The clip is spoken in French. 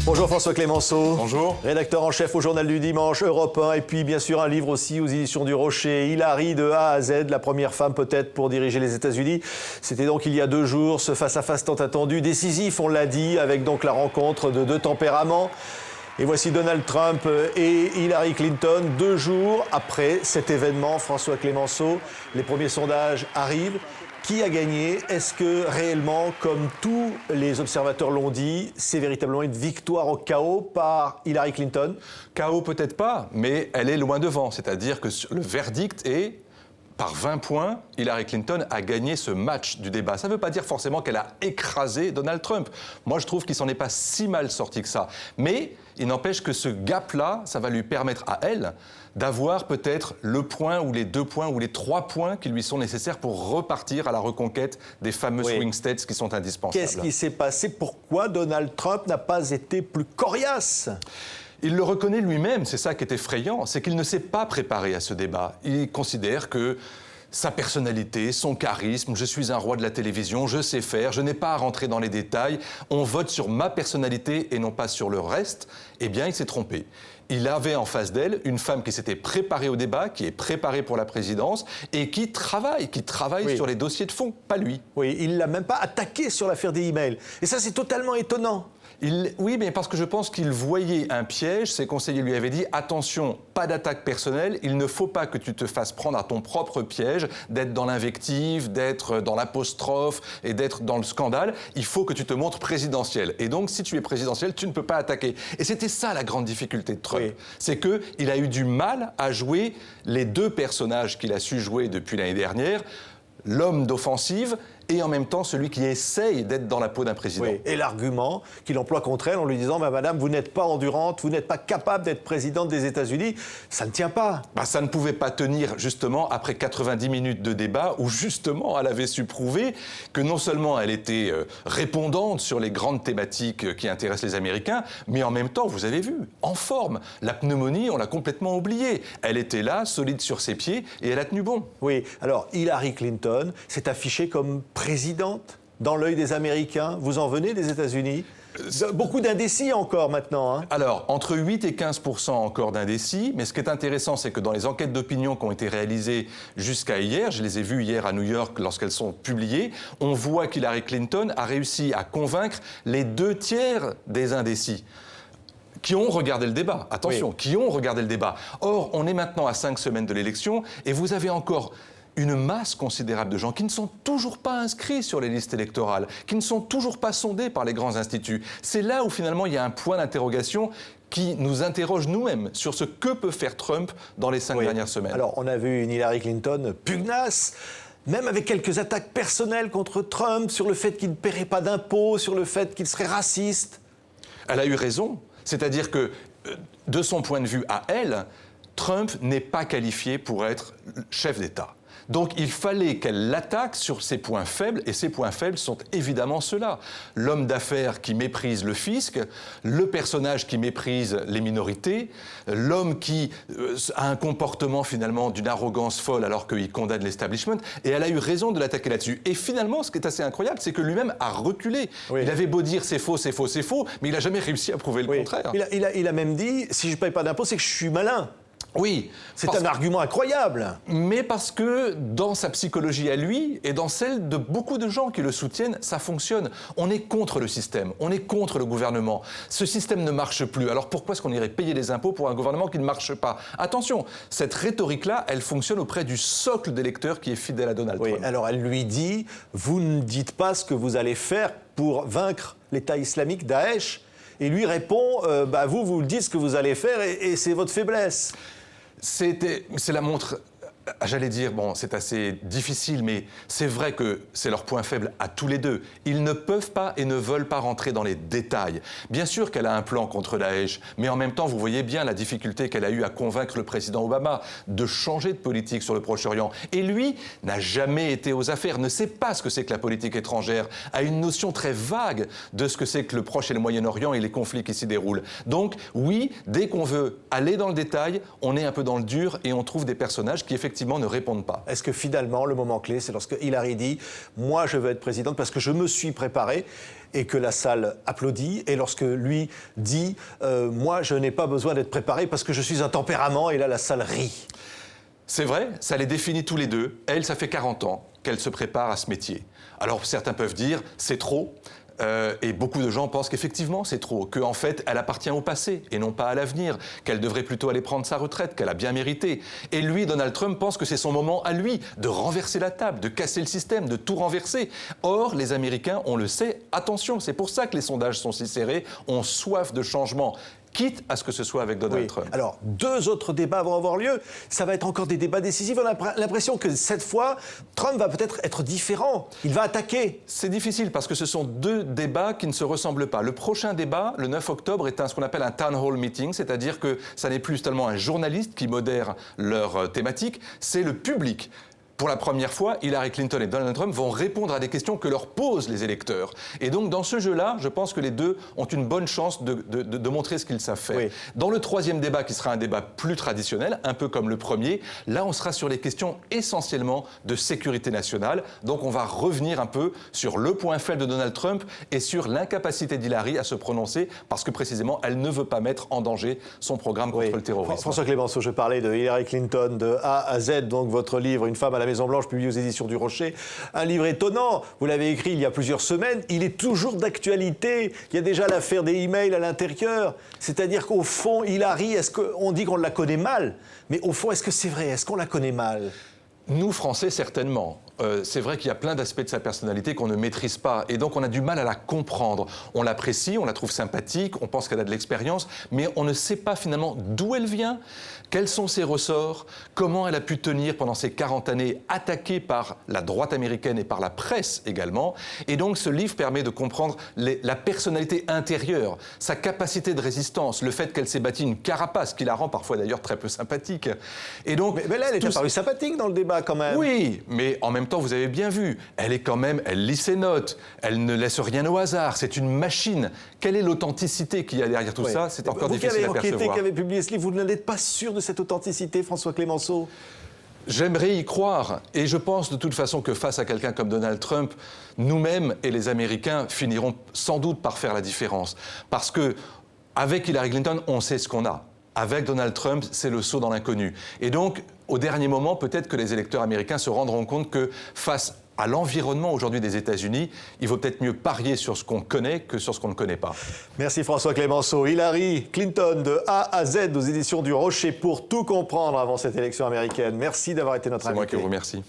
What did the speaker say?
Bonjour François Clémenceau. Bonjour. Rédacteur en chef au Journal du Dimanche, Europe 1, et puis bien sûr un livre aussi aux éditions du Rocher. Hillary de A à Z, la première femme peut-être pour diriger les États-Unis. C'était donc il y a 2 jours, ce face-à-face tant attendu, décisif on l'a dit, avec donc la rencontre de 2 tempéraments. Et voici Donald Trump et Hillary Clinton, 2 jours après cet événement. François Clémenceau, les premiers sondages arrivent. Qui a gagné? Est-ce que réellement, comme tous les observateurs l'ont dit, c'est véritablement une victoire au chaos par Hillary Clinton? Chaos peut-être pas, mais elle est loin devant. C'est-à-dire que le verdict est, par 20 points, Hillary Clinton a gagné ce match du débat. Ça ne veut pas dire forcément qu'elle a écrasé Donald Trump. Moi, je trouve qu'il s'en est pas si mal sorti que ça. Mais il n'empêche que ce gap-là, ça va lui permettre à elle d'avoir peut-être le point ou les 2 points ou les 3 points qui lui sont nécessaires pour repartir à la reconquête des fameux swing states qui sont indispensables. Qu'est-ce qui s'est passé? Pourquoi Donald Trump n'a pas été plus coriace? Il le reconnaît lui-même, c'est ça qui est effrayant, c'est qu'il ne s'est pas préparé à ce débat. Il considère que sa personnalité, son charisme, je suis un roi de la télévision, je sais faire, je n'ai pas à rentrer dans les détails, on vote sur ma personnalité et non pas sur le reste. Eh bien, il s'est trompé. Il avait en face d'elle une femme qui s'était préparée au débat, qui est préparée pour la présidence et qui travaille sur les dossiers de fond, pas lui. Oui, il ne l'a même pas attaqué sur l'affaire des emails. Et ça, c'est totalement étonnant. Oui, mais parce que je pense qu'il voyait un piège. Ses conseillers lui avaient dit « Attention, pas d'attaque personnelle, il ne faut pas que tu te fasses prendre à ton propre piège, d'être dans l'invective, d'être dans l'apostrophe et d'être dans le scandale. Il faut que tu te montres présidentiel. Et donc, si tu es présidentiel, tu ne peux pas attaquer. » Et c'était ça la grande difficulté de Trump. Oui. C'est qu'il a eu du mal à jouer les 2 personnages qu'il a su jouer depuis l'année dernière, l'homme d'offensive et en même temps celui qui essaye d'être dans la peau d'un président. Oui. Et l'argument qu'il emploie contre elle en lui disant Madame, vous n'êtes pas endurante, vous n'êtes pas capable d'être présidente des États-Unis, ça ne tient pas. Ça ne pouvait pas tenir justement après 90 minutes de débat où justement elle avait su prouver que non seulement elle était répondante sur les grandes thématiques qui intéressent les Américains, mais en même temps, vous avez vu, en forme. La pneumonie, on l'a complètement oubliée. Elle était là, solide sur ses pieds et elle a tenu bon. Oui, alors Hillary Clinton s'est affichée comme présidente dans l'œil des Américains. Vous en venez des États-Unis? Beaucoup d'indécis encore maintenant. Alors, entre 8 et 15% encore d'indécis, mais ce qui est intéressant, c'est que dans les enquêtes d'opinion qui ont été réalisées jusqu'à hier, je les ai vues hier à New York lorsqu'elles sont publiées, on voit qu'Hillary Clinton a réussi à convaincre les 2 tiers des indécis qui ont regardé le débat. Attention, oui. Qui ont regardé le débat. Or, on est maintenant à 5 semaines de l'élection et vous avez encore une masse considérable de gens qui ne sont toujours pas inscrits sur les listes électorales, qui ne sont toujours pas sondés par les grands instituts. C'est là où finalement il y a un point d'interrogation qui nous interroge nous-mêmes sur ce que peut faire Trump dans les 5 dernières semaines. Alors on a vu une Hillary Clinton pugnace, même avec quelques attaques personnelles contre Trump, sur le fait qu'il ne paierait pas d'impôts, sur le fait qu'il serait raciste. Elle a eu raison, c'est-à-dire que de son point de vue à elle, Trump n'est pas qualifié pour être chef d'État. Donc il fallait qu'elle l'attaque sur ses points faibles, et ses points faibles sont évidemment ceux-là. L'homme d'affaires qui méprise le fisc, le personnage qui méprise les minorités, l'homme qui a un comportement finalement d'une arrogance folle alors qu'il condamne l'establishment, et elle a eu raison de l'attaquer là-dessus. Et finalement, ce qui est assez incroyable, c'est que lui-même a reculé. Oui. Il avait beau dire c'est faux, c'est faux, c'est faux, mais il n'a jamais réussi à prouver le contraire. Il a même dit, si je ne paye pas d'impôts, c'est que je suis malin. Oui. C'est un argument incroyable. Mais parce que dans sa psychologie à lui et dans celle de beaucoup de gens qui le soutiennent, ça fonctionne. On est contre le système, on est contre le gouvernement. Ce système ne marche plus. Alors pourquoi est-ce qu'on irait payer des impôts pour un gouvernement qui ne marche pas? Attention, cette rhétorique-là, elle fonctionne auprès du socle d'électeurs qui est fidèle à Donald Trump. Alors elle lui dit, vous ne dites pas ce que vous allez faire pour vaincre l'État islamique, Daesh. Et lui répond, vous dites ce que vous allez faire et c'est votre faiblesse. C'est la montre, j'allais dire, bon, c'est assez difficile, mais c'est vrai que c'est leur point faible à tous les 2. Ils ne peuvent pas et ne veulent pas rentrer dans les détails. Bien sûr qu'elle a un plan contre Daesh, mais en même temps, vous voyez bien la difficulté qu'elle a eue à convaincre le président Obama de changer de politique sur le Proche-Orient. Et lui n'a jamais été aux affaires, ne sait pas ce que c'est que la politique étrangère, a une notion très vague de ce que c'est que le Proche et le Moyen-Orient et les conflits qui s'y déroulent. Donc, oui, dès qu'on veut aller dans le détail, on est un peu dans le dur et on trouve des personnages qui, effectivement, effectivement, ne répondent pas. Est-ce que finalement, le moment clé, c'est lorsque Hillary dit « Moi, je veux être présidente parce que je me suis préparée » et que la salle applaudit, et lorsque lui dit Moi, je n'ai pas besoin d'être préparé parce que je suis un tempérament » et là, la salle rit. C'est vrai, ça les définit tous les deux. Elle, ça fait 40 ans qu'elle se prépare à ce métier. Alors certains peuvent dire « c'est trop ». Et beaucoup de gens pensent qu'effectivement c'est trop, qu'en fait elle appartient au passé et non pas à l'avenir, qu'elle devrait plutôt aller prendre sa retraite, qu'elle a bien mérité. Et lui, Donald Trump, pense que c'est son moment à lui de renverser la table, de casser le système, de tout renverser. Or, les Américains, on le sait, attention, c'est pour ça que les sondages sont si serrés, ont soif de changement, quitte à ce que ce soit avec Donald Trump. Alors, 2 autres débats vont avoir lieu. Ça va être encore des débats décisifs. On a l'impression que cette fois, Trump va peut-être être différent. Il va attaquer. C'est difficile parce que ce sont 2 débats qui ne se ressemblent pas. Le prochain débat, le 9 octobre, est ce qu'on appelle un town hall meeting, c'est-à-dire que ça n'est plus tellement un journaliste qui modère leur thématique, c'est le public. Pour la première fois, Hillary Clinton et Donald Trump vont répondre à des questions que leur posent les électeurs. Et donc, dans ce jeu-là, je pense que les deux ont une bonne chance de montrer ce qu'ils savent faire. Oui. Dans le troisième débat, qui sera un débat plus traditionnel, un peu comme le premier, là, on sera sur les questions essentiellement de sécurité nationale. Donc, on va revenir un peu sur le point faible de Donald Trump et sur l'incapacité d'Hillary à se prononcer parce que, précisément, elle ne veut pas mettre en danger son programme contre le terrorisme. François Clémenceau, je parlais de Hillary Clinton de A à Z, donc votre livre « Une femme à la Maison-Blanche » publié aux éditions du Rocher. Un livre étonnant, vous l'avez écrit il y a plusieurs semaines, il est toujours d'actualité. Il y a déjà l'affaire des emails à l'intérieur. C'est-à-dire qu'au fond, Hillary, on dit qu'on la connaît mal, mais au fond, est-ce que c'est vrai? Est-ce qu'on la connaît mal? Nous, Français, certainement. C'est vrai qu'il y a plein d'aspects de sa personnalité qu'on ne maîtrise pas. Et donc, on a du mal à la comprendre. On l'apprécie, on la trouve sympathique, on pense qu'elle a de l'expérience, mais on ne sait pas finalement d'où elle vient, quels sont ses ressorts, comment elle a pu tenir pendant ces 40 années attaquée par la droite américaine et par la presse également. Et donc, ce livre permet de comprendre la personnalité intérieure, sa capacité de résistance, le fait qu'elle s'est bâtie une carapace, qui la rend parfois d'ailleurs très peu sympathique. Et donc, mais là, elle est apparue sympathique dans le débat quand même. Oui, mais en même temps, vous avez bien vu, elle lit ses notes, elle ne laisse rien au hasard, c'est une machine. Quelle est l'authenticité qu'il y a derrière tout ça? C'est encore difficile à percevoir. Vous qui avez publié ce livre, vous n'êtes pas sûr de cette authenticité, François Clémenceau? J'aimerais y croire, et je pense de toute façon que face à quelqu'un comme Donald Trump, nous-mêmes et les Américains finiront sans doute par faire la différence. Parce que avec Hillary Clinton, on sait ce qu'on a. Avec Donald Trump, c'est le saut dans l'inconnu. Et donc, au dernier moment, peut-être que les électeurs américains se rendront compte que face à l'environnement aujourd'hui des États-Unis, il vaut peut-être mieux parier sur ce qu'on connaît que sur ce qu'on ne connaît pas. Merci François Clémenceau. Hillary Clinton de A à Z aux éditions du Rocher pour tout comprendre avant cette élection américaine. Merci d'avoir été notre invité. C'est moi qui vous remercie.